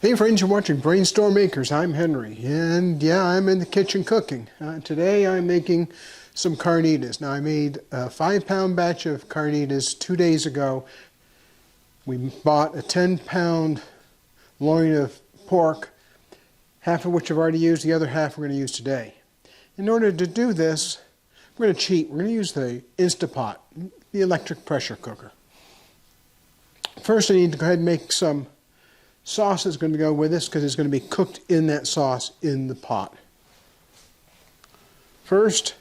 Hey friends, you're watching BrainStormAcres. I'm Henry, and yeah, I'm in the kitchen cooking. Today I'm making some carnitas. Now I made a 5-pound batch of carnitas 2 days ago. We bought a 10-pound loin of pork, half of which I've already used, the other half we're going to use today. In order to do this, we're going to cheat. We're going to use the Instapot, the electric pressure cooker. First I need to go ahead and make some sauce is going to go with this because it's going to be cooked in that sauce in the pot. First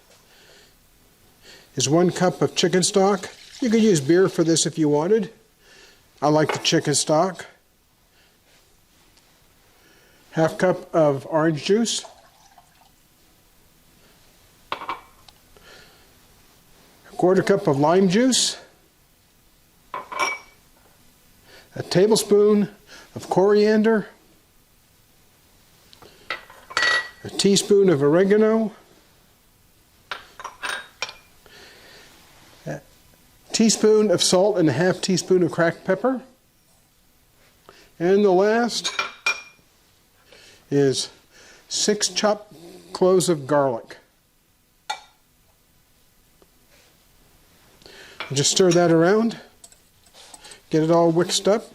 is 1 cup of chicken stock. You could use beer for this if you wanted. I like the chicken stock. Half cup of orange juice. A 1/4 cup of lime juice. A tablespoon of coriander, a teaspoon of oregano, a teaspoon of salt and a 1/2 teaspoon of cracked pepper, and the last is 6 chopped cloves of garlic. Just stir that around, get it all mixed up.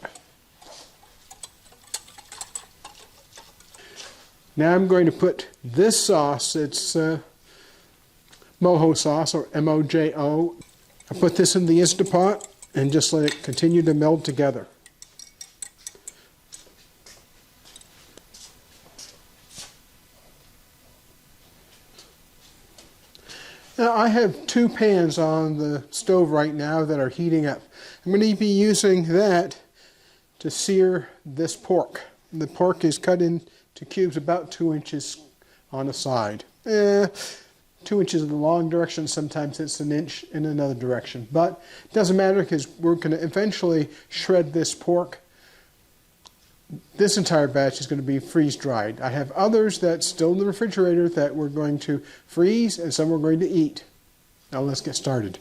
Now I'm going to put this sauce, it's mojo sauce, or M-O-J-O. I put this in the Instapot and just let it continue to meld together. Now I have 2 pans on the stove right now that are heating up. I'm going to be using that to sear this pork. The pork is cut into cubes about 2 inches on a side. 2 inches in the long direction, sometimes it's 1 inch in another direction. But it doesn't matter because we're going to eventually shred this pork. This entire batch is going to be freeze-dried. I have others that's still in the refrigerator that we're going to freeze and some we're going to eat. Now let's get started.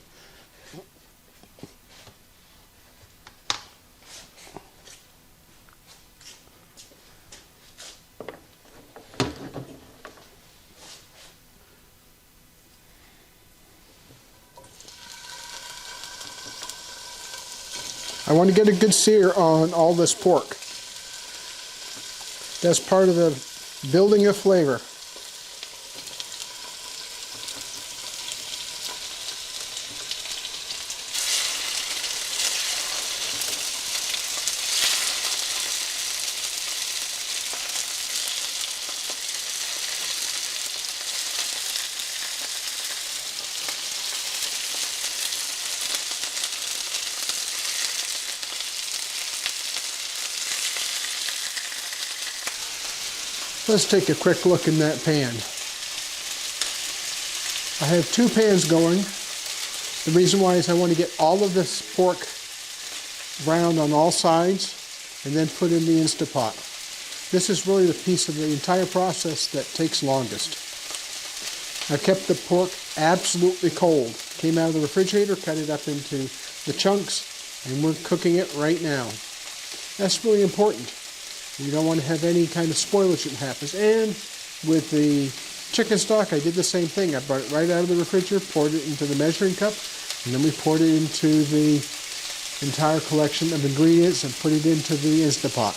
I want to get a good sear on all this pork. That's part of the building of flavor. Let's take a quick look in that pan. I have 2 pans going. The reason why is I want to get all of this pork browned on all sides and then put in the Instapot. This is really the piece of the entire process that takes longest. I've kept the pork absolutely cold. Came out of the refrigerator, cut it up into the chunks, and we're cooking it right now. That's really important. You don't want to have any kind of spoilage that happens. And with the chicken stock, I did the same thing. I brought it right out of the refrigerator, poured it into the measuring cup, and then we poured it into the entire collection of ingredients and put it into the Instapot.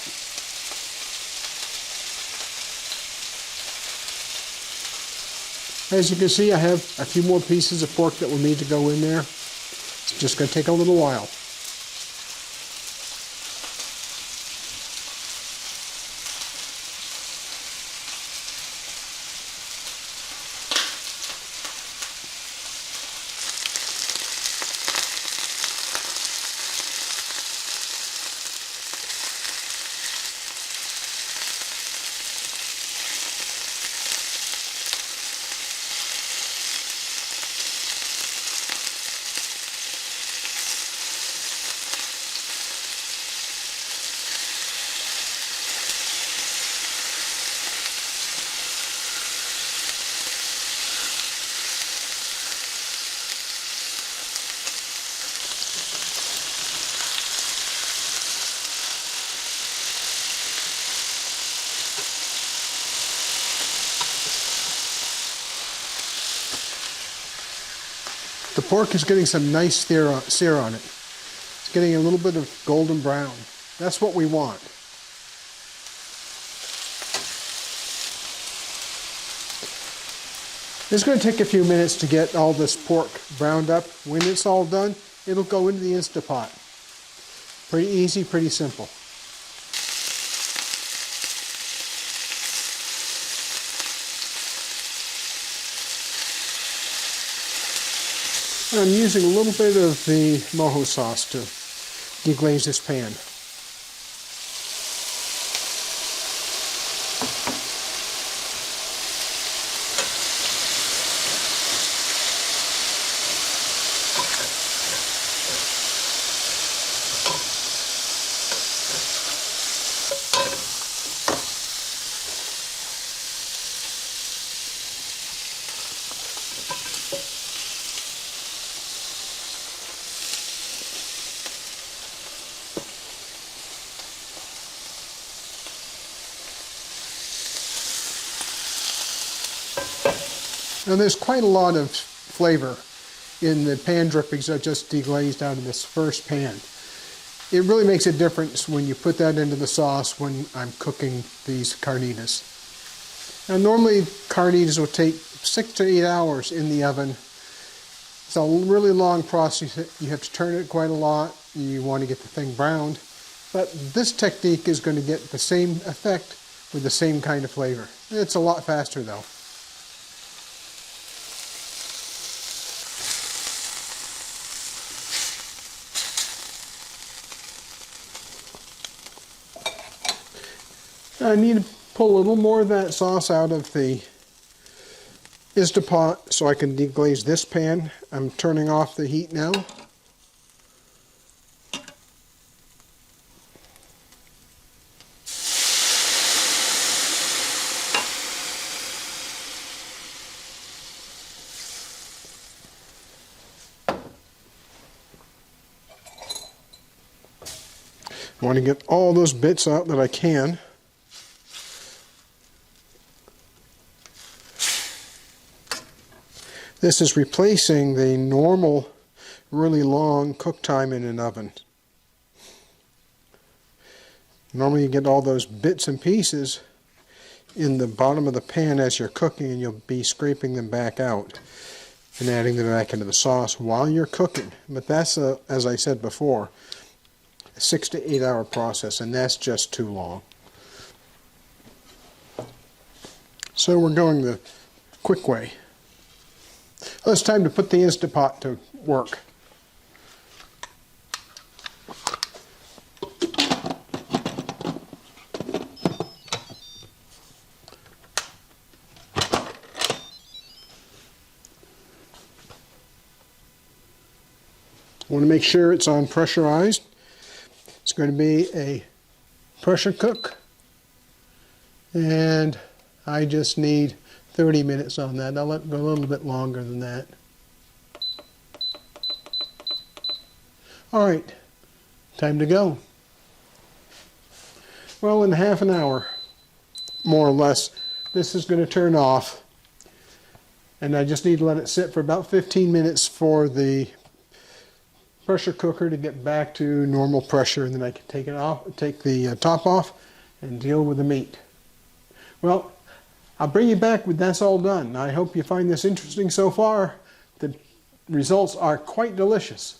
As you can see, I have a few more pieces of pork that will need to go in there. It's just going to take a little while. The pork is getting some nice sear on it. It's getting a little bit of golden brown. That's what we want. It's going to take a few minutes to get all this pork browned up. When it's all done, it'll go into the Instapot. Pretty easy, pretty simple. I'm using a little bit of the mojo sauce to deglaze this pan. Now there's quite a lot of flavor in the pan drippings I just deglazed out of this first pan. It really makes a difference when you put that into the sauce when I'm cooking these carnitas. Now normally carnitas will take 6 to 8 hours in the oven. It's a really long process. You have to turn it quite a lot. You want to get the thing browned. But this technique is going to get the same effect with the same kind of flavor. It's a lot faster though. I need to pull a little more of that sauce out of the Instapot so I can deglaze this pan. I'm turning off the heat now. I want to get all those bits out that I can. This is replacing the normal, really long cook time in an oven. Normally you get all those bits and pieces in the bottom of the pan as you're cooking, and you'll be scraping them back out and adding them back into the sauce while you're cooking. But that's, as I said before, a 6 to 8 hour process, and that's just too long. So we're going the quick way. Well, it's time to put the Instapot to work. I want to make sure it's on pressurized. It's going to be a pressure cook, and I just need 30 minutes on that. I'll let it go a little bit longer than that. All right, time to go. Well, in half an hour, more or less, this is going to turn off. And I just need to let it sit for about 15 minutes for the pressure cooker to get back to normal pressure, and then I can take it off, take the top off, and deal with the meat. Well, I'll bring you back when that's all done. I hope you find this interesting so far. The results are quite delicious.